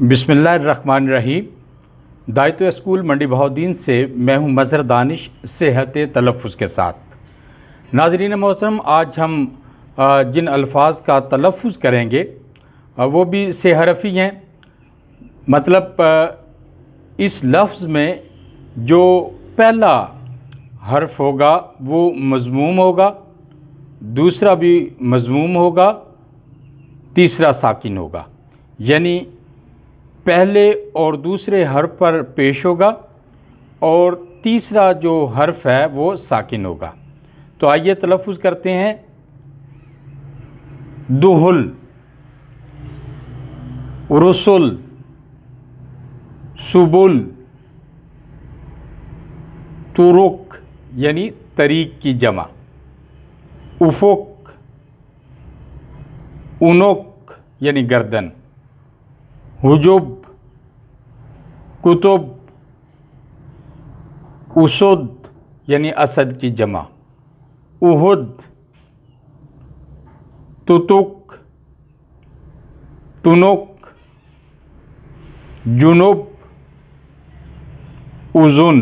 बिस्मिल्लाहिर्रहमानिर्रहीम। दायित्व स्कूल मंडी बहाउद्दीन से मैं हूं मज़हर दानिश सेहत तलफ़्फ़ुज़ के साथ। नाज़रीन मोहतरम, आज हम जिन अल्फाज का तलफ़्फ़ुज़ करेंगे वो भी सेहरफ़ी हैं। मतलब इस लफ्ज़ में जो पहला हर्फ होगा वो मज़मूम होगा, दूसरा भी मज़मूम होगा, तीसरा साकिन होगा। यानी पहले और दूसरे हर्फ पर पेश होगा और तीसरा जो हर्फ है वो साकिन होगा। तो आइए तलफ़्फ़ुज़ करते हैं। दुहुल, रुसुल, सुबुल, तुरुक यानी तरीक की जमा, उफ़ुक, उनुक यानी गर्दन, हुजुब, कुतुब, उसुद यानी असद की जमा, उहुद, तुतुक, तुनुक, जुनुब, उज़ुन।